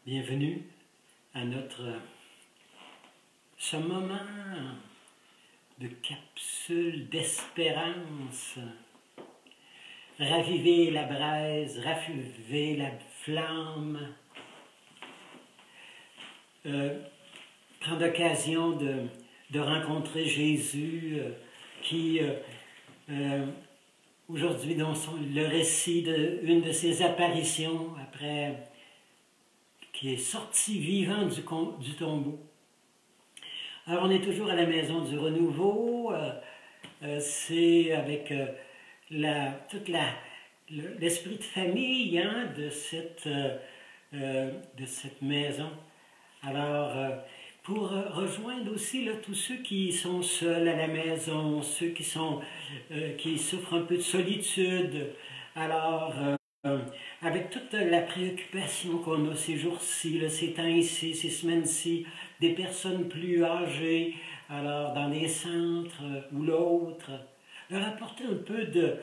Bienvenue à ce moment de capsule d'espérance. Raviver la braise, raviver la flamme. Prendre l'occasion de rencontrer Jésus qui, aujourd'hui, dans le récit d'une de ses apparitions, après qui est sorti vivant du tombeau. Alors, on est toujours à la Maison du Renouveau. C'est avec l'esprit de famille de cette maison. Alors, pour rejoindre aussi tous ceux qui sont seuls à la maison, ceux qui souffrent un peu de solitude. Alors, avec toute la préoccupation qu'on a ces jours-ci, ces temps-ci, ces semaines-ci, des personnes plus âgées, alors dans des centres ou l'autre, leur apporter un peu de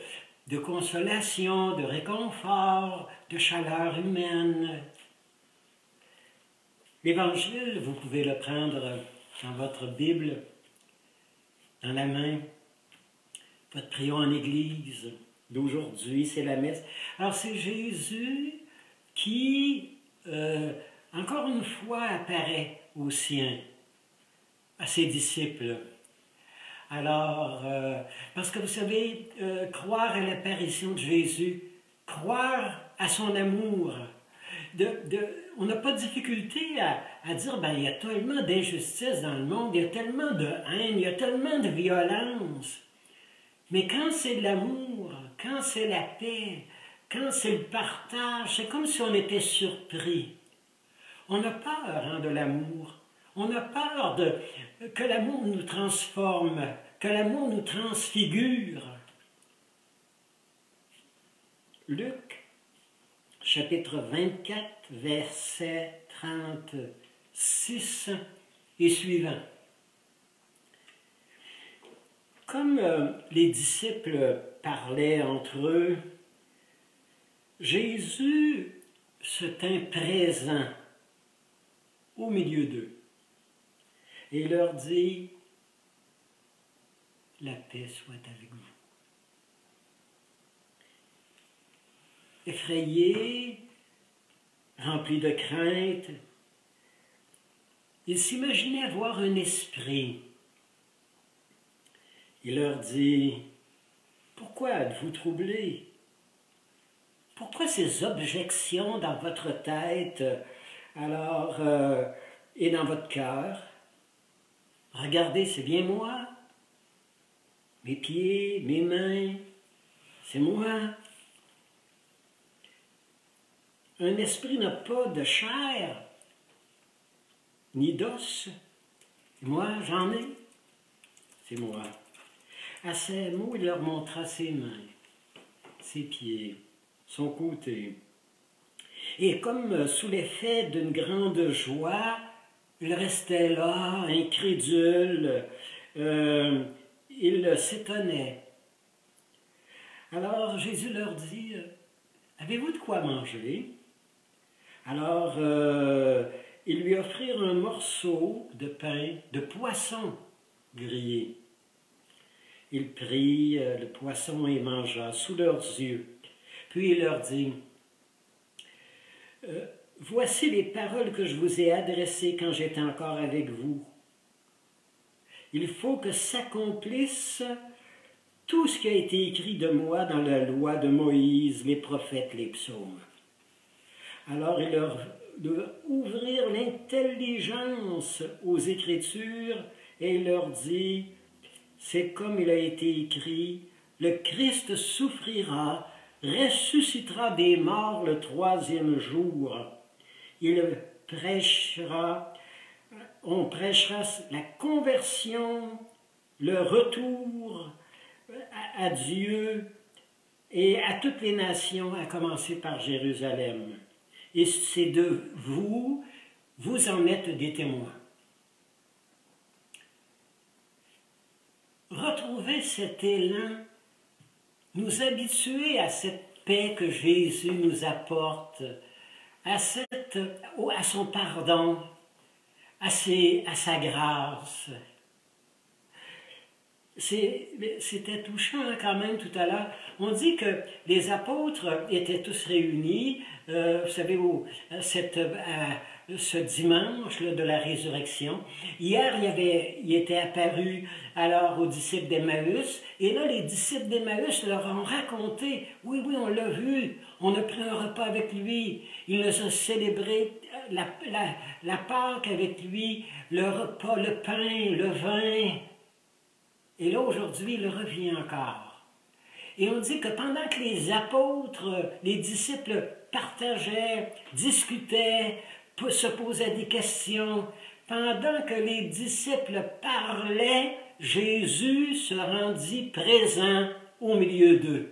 consolation, de réconfort, de chaleur humaine. L'Évangile, vous pouvez le prendre dans votre Bible, dans la main. Votre prions en Église d'aujourd'hui, c'est la messe. Alors, c'est Jésus qui, encore une fois, apparaît aux siens, à ses disciples. Alors, parce que vous savez, croire à l'apparition de Jésus, croire à son amour, on n'a pas de difficulté à dire, il y a tellement d'injustice dans le monde, il y a tellement de haine, il y a tellement de violence. Mais quand c'est de l'amour, quand c'est la paix, quand c'est le partage, c'est comme si on était surpris. On a peur de l'amour. On a peur que l'amour nous transforme, que l'amour nous transfigure. Luc, chapitre 24, verset 36 et suivant. Comme les disciples parlaient entre eux, Jésus se tint présent au milieu d'eux et leur dit, « La paix soit avec vous. » Effrayés, remplis de crainte, ils s'imaginaient avoir un esprit. Il leur dit, « Pourquoi êtes-vous troublés? Pourquoi ces objections dans votre tête et dans votre cœur? Regardez, c'est bien moi. Mes pieds, mes mains, c'est moi. Un esprit n'a pas de chair, ni d'os. Moi, j'en ai. C'est moi. » À ces mots, il leur montra ses mains, ses pieds, son côté. Et comme sous l'effet d'une grande joie, ils restaient là, incrédules, ils s'étonnaient. Alors Jésus leur dit, « Avez-vous de quoi manger? » Alors ils lui offrirent un morceau de pain, de poisson grillé. Il prit le poisson et mangea sous leurs yeux. Puis il leur dit, « Voici les paroles que je vous ai adressées quand j'étais encore avec vous. Il faut que s'accomplisse tout ce qui a été écrit de moi dans la loi de Moïse, les prophètes, les psaumes. » Alors ils leur ouvrirent l'intelligence aux Écritures et il leur dit, c'est comme il a été écrit, le Christ souffrira, ressuscitera des morts le 3e jour. On prêchera la conversion, le retour à Dieu et à toutes les nations, à commencer par Jérusalem. Et c'est de vous en êtes des témoins. Retrouver cet élan, nous habituer à cette paix que Jésus nous apporte, à son pardon, à sa grâce. C'était touchant quand même tout à l'heure. On dit que les apôtres étaient tous réunis, vous savez, ce dimanche là, de la résurrection. Hier, il était apparu alors aux disciples d'Emmaüs, et là, les disciples d'Emmaüs leur ont raconté, oui, on l'a vu, on a pris un repas avec lui, il nous a célébré la Pâque avec lui, le repas, le pain, le vin. Et là, aujourd'hui, il revient encore. Et on dit que pendant que les apôtres, les disciples partageaient, discutaient, se posaient des questions, pendant que les disciples parlaient, Jésus se rendit présent au milieu d'eux.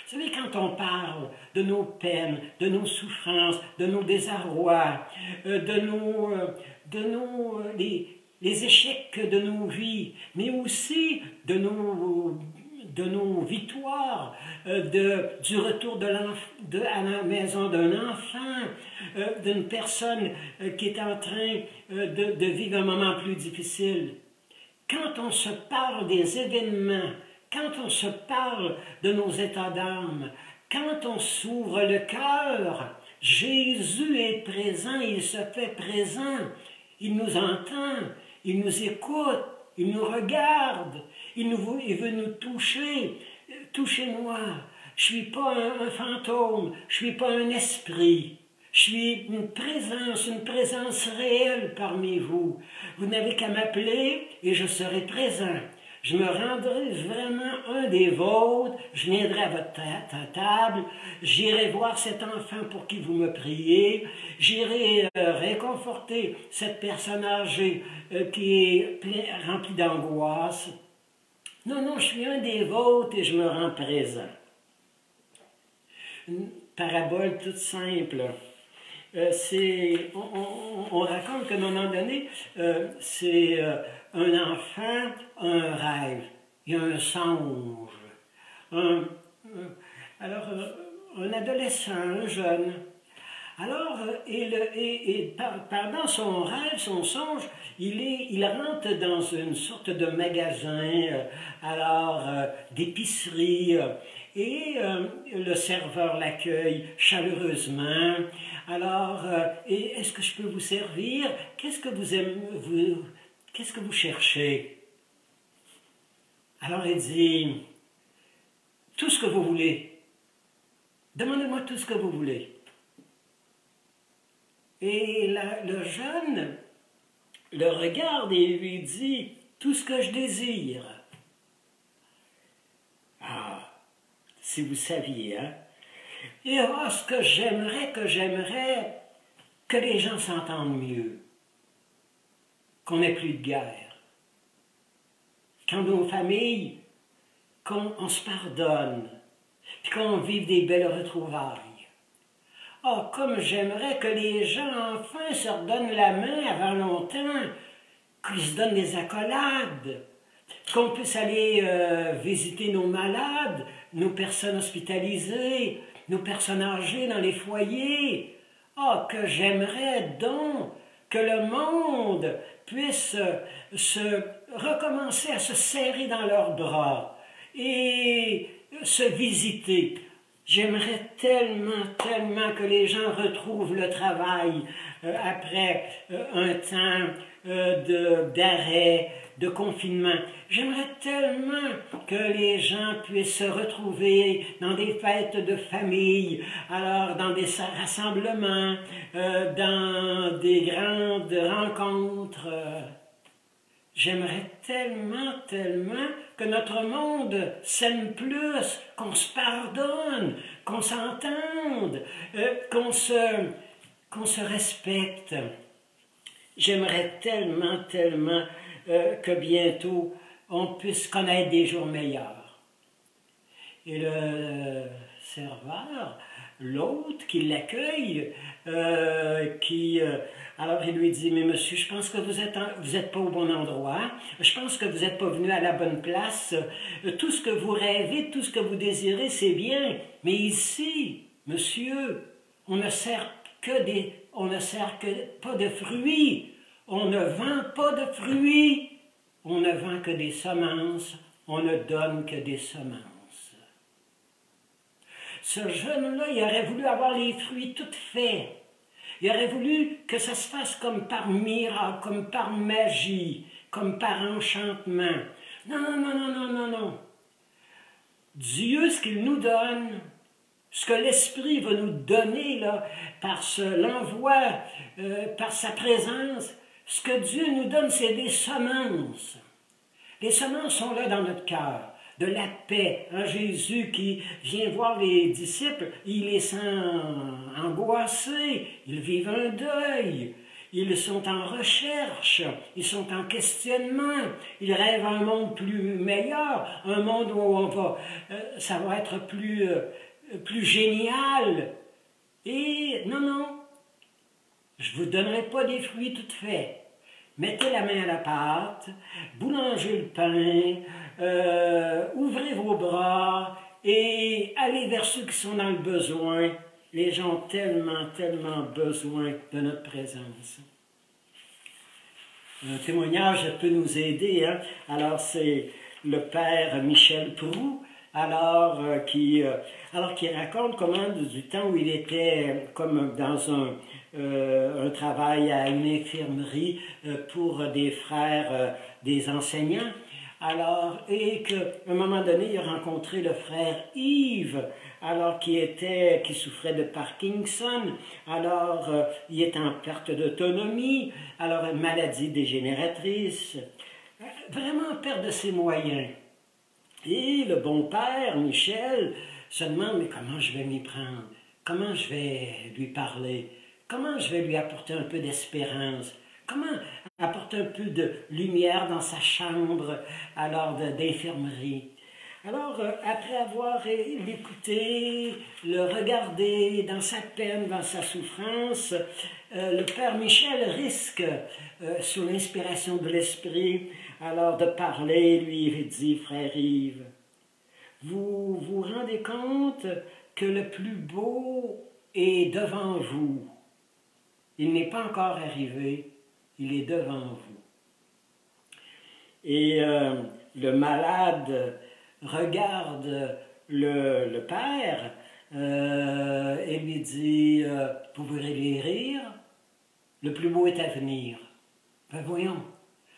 Vous savez, quand on parle de nos peines, de nos souffrances, de nos désarrois, les échecs de nos vies, mais aussi de nos victoires, du retour à la maison d'un enfant, d'une personne qui est en train de vivre un moment plus difficile. Quand on se parle des événements, quand on se parle de nos états d'âme, quand on s'ouvre le cœur, Jésus est présent, il se fait présent, il nous entend, il nous écoute, il nous regarde, il veut nous toucher. Touchez-moi, je ne suis pas un fantôme, je ne suis pas un esprit. Je suis une présence réelle parmi vous. Vous n'avez qu'à m'appeler et je serai présent. Je me rendrai vraiment un des vôtres, je viendrai à votre table, j'irai voir cet enfant pour qui vous me priez, j'irai réconforter cette personne âgée qui est remplie d'angoisse. Non, je suis un des vôtres et je me rends présent. Une parabole toute simple. On raconte qu'à un moment donné, c'est un enfant, un rêve, il y a un songe. Alors, un adolescent, un jeune. Alors, pendant son rêve, son songe, il rentre dans une sorte de magasin, d'épicerie, et le serveur l'accueille chaleureusement. Alors, est-ce que je peux vous servir? Qu'est-ce que vous aimez, qu'est-ce que vous cherchez? Alors il dit, tout ce que vous voulez. Demandez-moi tout ce que vous voulez. Et le jeune le regarde et lui dit, tout ce que je désire. Ah, si vous saviez, hein? Et ce que j'aimerais que les gens s'entendent mieux, qu'on n'ait plus de guerre, quand nos familles, qu'on se pardonne, puis qu'on vive des belles retrouvailles. Ah, comme j'aimerais que les gens enfin se redonnent la main avant longtemps, qu'ils se donnent des accolades, qu'on puisse aller visiter nos malades, nos personnes hospitalisées, nos personnes âgées dans les foyers. Ah, que j'aimerais donc que le monde puisse recommencer à se serrer dans leurs bras et se visiter. J'aimerais tellement que les gens retrouvent le travail après un temps d'arrêt, de confinement. J'aimerais tellement que les gens puissent se retrouver dans des fêtes de famille, alors dans des rassemblements, dans des grandes rencontres. J'aimerais tellement que notre monde s'aime plus, qu'on se pardonne, qu'on s'entende, qu'on se respecte. J'aimerais tellement que bientôt on puisse connaître des jours meilleurs. Et le serveur, l'autre qui l'accueille, alors il lui dit, mais monsieur, je pense que vous êtes pas au bon endroit, je pense que vous n'êtes pas venu à la bonne place, tout ce que vous rêvez, tout ce que vous désirez, c'est bien, mais ici, monsieur, on ne sert on ne sert que pas de fruits, on ne vend pas de fruits, on ne vend que des semences, on ne donne que des semences. Ce jeune-là, il aurait voulu avoir les fruits tout faits. Il aurait voulu que ça se fasse comme par miracle, comme par magie, comme par enchantement. Non, non, non, non, non, non, non. Dieu, ce qu'il nous donne, ce que l'Esprit va nous donner là, par l'envoi, par sa présence, ce que Dieu nous donne, c'est des semences. Les semences sont là dans notre cœur, de la paix. Hein, Jésus qui vient voir les disciples, il les sent angoissés, ils vivent un deuil, ils sont en recherche, ils sont en questionnement, ils rêvent un monde plus meilleur, un monde où ça va être plus génial. Et non, non, je ne vous donnerai pas des fruits tout faits. Mettez la main à la pâte, boulangez le pain, ouvrez vos bras et allez vers ceux qui sont dans le besoin. Les gens ont tellement, tellement besoin de notre présence. Un témoignage peut nous aider. Hein? Alors, c'est le père Michel Proulx, qui raconte comment, du temps où il était comme dans un travail à une infirmerie pour des frères, des enseignants, et qu'à un moment donné, il a rencontré le frère Yves, qui souffrait de Parkinson, il est en perte d'autonomie, une maladie dégénératrice, vraiment en perte de ses moyens. Et le bon père, Michel, se demande, mais comment je vais m'y prendre? Comment je vais lui parler? Comment je vais lui apporter un peu d'espérance? Comment apporter un peu de lumière dans sa chambre, d'infirmerie? Après avoir l'écouté, le regardé dans sa peine, dans sa souffrance, le père Michel risque, sous l'inspiration de l'Esprit, de parler, lui, il dit, frère Yves, vous vous rendez compte que le plus beau est devant vous. Il n'est pas encore arrivé, il est devant vous. Et le malade regarde le père et lui dit, vous voudrez les rire? Le plus beau est à venir. Ben voyons,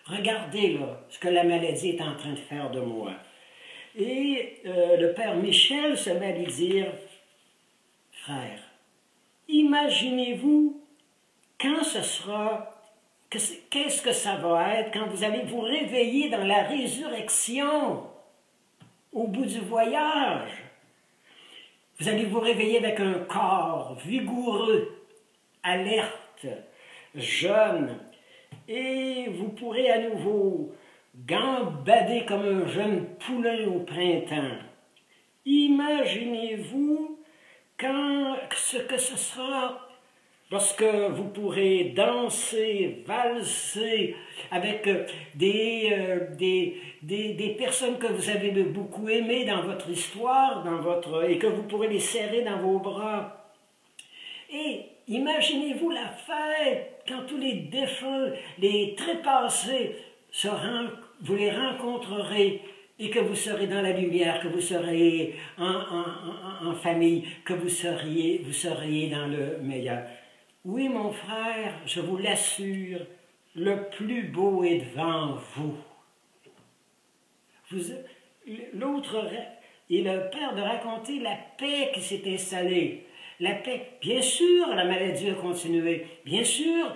regardez là ce que la maladie est en train de faire de moi. Et le père Michel se met à lui dire, frère, imaginez-vous quand ce sera, qu'est-ce que ça va être quand vous allez vous réveiller dans la résurrection, au bout du voyage. Vous allez vous réveiller avec un corps vigoureux, alerte, jeune, et vous pourrez à nouveau gambader comme un jeune poulain au printemps. Imaginez-vous ce que ce sera lorsque vous pourrez danser, valser avec des personnes que vous avez beaucoup aimées dans votre histoire, et que vous pourrez les serrer dans vos bras. Et imaginez-vous la fête quand tous les défunts, les trépassés, vous les rencontrerez et que vous serez dans la lumière, que vous serez en famille, que vous seriez dans le meilleur. Oui, mon frère, je vous l'assure, le plus beau est devant vous. L'autre est le père de raconter la paix qui s'est installée. La paix, bien sûr, la maladie a continué. Bien sûr,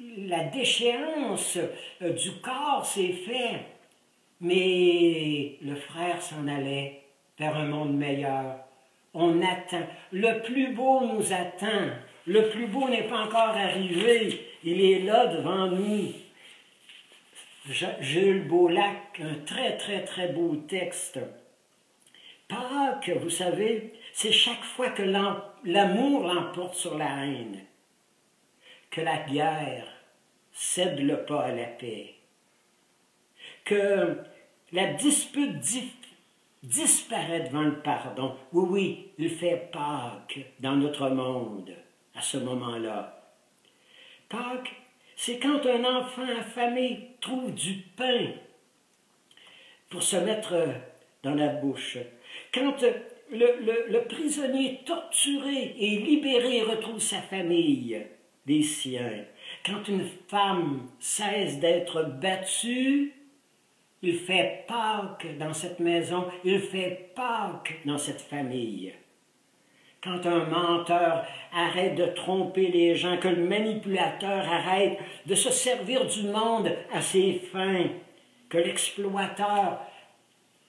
la déchéance du corps s'est faite. Mais le frère s'en allait vers un monde meilleur. On attend. Le plus beau nous attend. Le plus beau n'est pas encore arrivé. Il est là devant nous. Jules Beaulac, un très, très, très beau texte. Pâques, vous savez, c'est chaque fois que l'amour l'emporte sur la haine, que la guerre cède le pas à la paix, que la dispute disparaît devant le pardon. Oui, oui, il fait Pâques dans notre monde à ce moment-là. Pâques, c'est quand un enfant affamé trouve du pain pour se mettre dans la bouche. Quand le prisonnier torturé et libéré retrouve sa famille, les siens. Quand une femme cesse d'être battue, il fait Pâques dans cette maison, il fait Pâques dans cette famille. Quand un menteur arrête de tromper les gens, que le manipulateur arrête de se servir du monde à ses fins, que l'exploiteur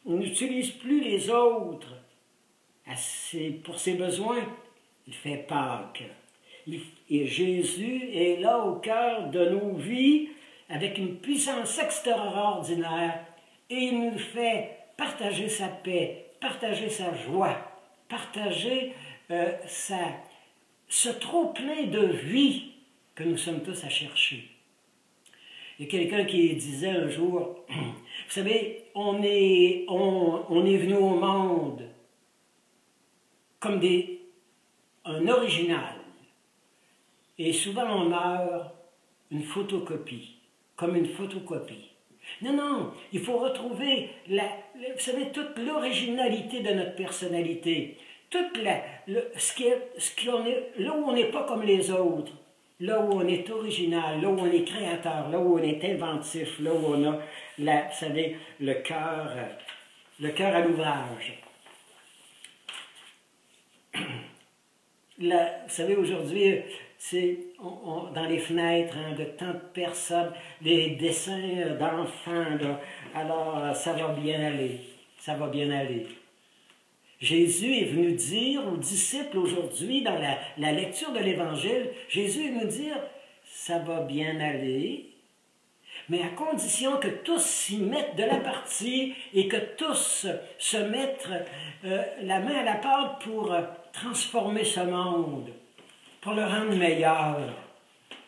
n'utilise plus les autres pour ses besoins, il fait Pâques. Et Jésus est là au cœur de nos vies avec une puissance extraordinaire et il nous fait partager sa paix, partager sa joie, partager ce trop-plein de vie que nous sommes tous à chercher. Il y a quelqu'un qui disait un jour, vous savez, on est venu au monde comme un original. Et souvent on meurt une photocopie, comme une photocopie. Non, non, il faut retrouver, vous savez, toute l'originalité de notre personnalité, là où on n'est pas comme les autres, là où on est original, là où on est créateur, là où on est inventif, là où on a, vous savez, le cœur à l'ouvrage. Vous savez, aujourd'hui, c'est dans les fenêtres de tant de personnes, des dessins d'enfants, alors ça va bien aller, ça va bien aller. Jésus est venu dire aux disciples aujourd'hui, dans la lecture de l'Évangile, Jésus est venu dire, ça va bien aller, mais à condition que tous s'y mettent de la partie et que tous se mettent la main à la pâte pour transformer ce monde, pour le rendre meilleur,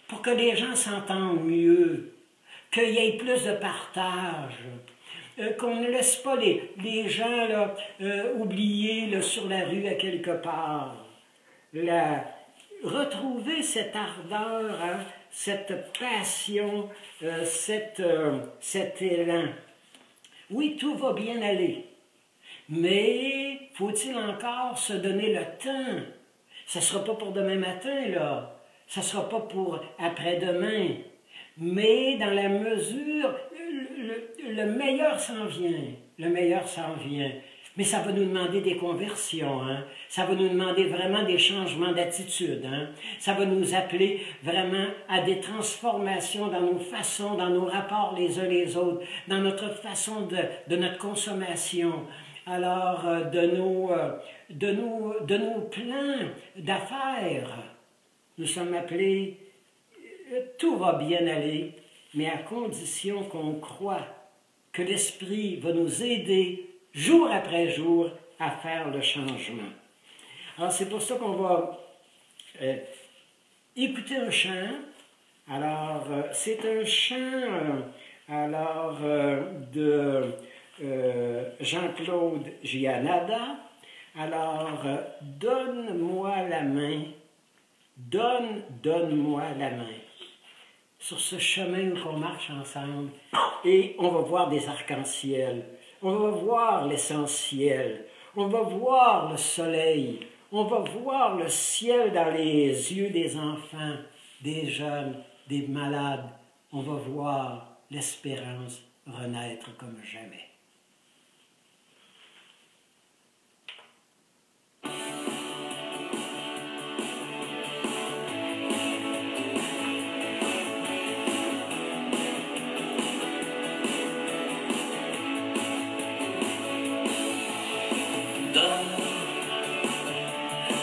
pour que les gens s'entendent mieux, qu'il y ait plus de partage, qu'on ne laisse pas les gens oubliés sur la rue à quelque part. Retrouver cette ardeur, cette passion, cet élan. Oui, tout va bien aller, mais faut-il encore se donner le temps? Ça ne sera pas pour demain matin, là. Ça ne sera pas pour après-demain. Mais dans la mesure, le meilleur s'en vient. Le meilleur s'en vient. Mais ça va nous demander des conversions. Hein? Ça va nous demander vraiment des changements d'attitude. Hein? Ça va nous appeler vraiment à des transformations dans nos façons, dans nos rapports les uns les autres, dans notre façon de notre consommation. Alors, de nos plans d'affaires, nous sommes appelés, tout va bien aller, mais à condition qu'on croit que l'Esprit va nous aider jour après jour à faire le changement. Alors, c'est pour ça qu'on va écouter un chant. Alors, c'est un chant de Jean-Claude Gianada. Alors, donne-moi la main, donne-moi la main. Sur ce chemin où on marche ensemble, et on va voir des arcs-en-ciel, on va voir l'essentiel, on va voir le soleil, on va voir le ciel dans les yeux des enfants, des jeunes, des malades, on va voir l'espérance renaître comme jamais.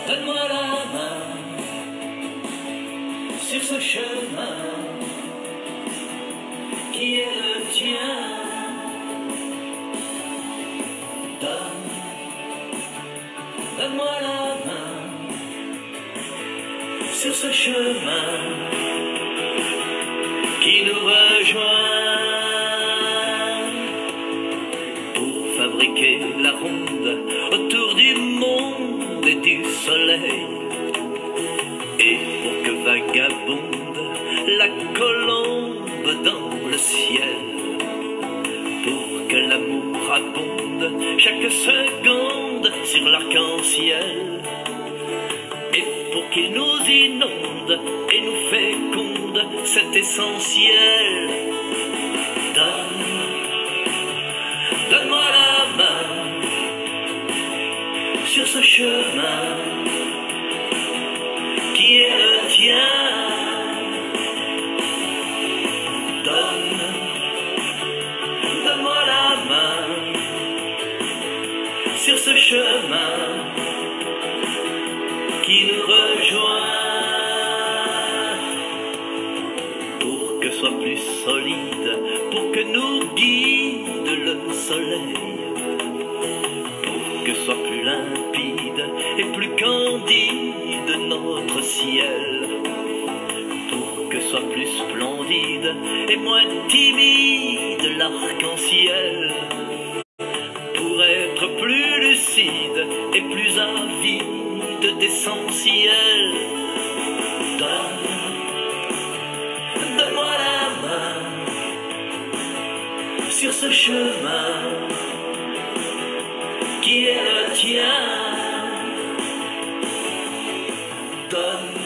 Donne-moi la main sur ce chemin qui est le tien. Donne-moi la main sur ce chemin qui nous rejoint pour fabriquer la ronde du soleil. Et pour que vagabonde la colombe dans le ciel, pour que l'amour abonde chaque seconde sur l'arc-en-ciel, et pour qu'il nous inonde et nous féconde cet essentiel. Donne-moi la main sur ce chemin qui est le tien. Donne-moi la main sur ce chemin qui nous rejoint, pour que soit plus solide, pour que nous guide le soleil, pour que soit plus limpide et plus candide notre ciel, pour que soit plus splendide et moins timide l'arc-en-ciel, pour être plus lucide et plus avide d'essentiel. Donne-moi la main sur ce chemin qui est le tien. Donne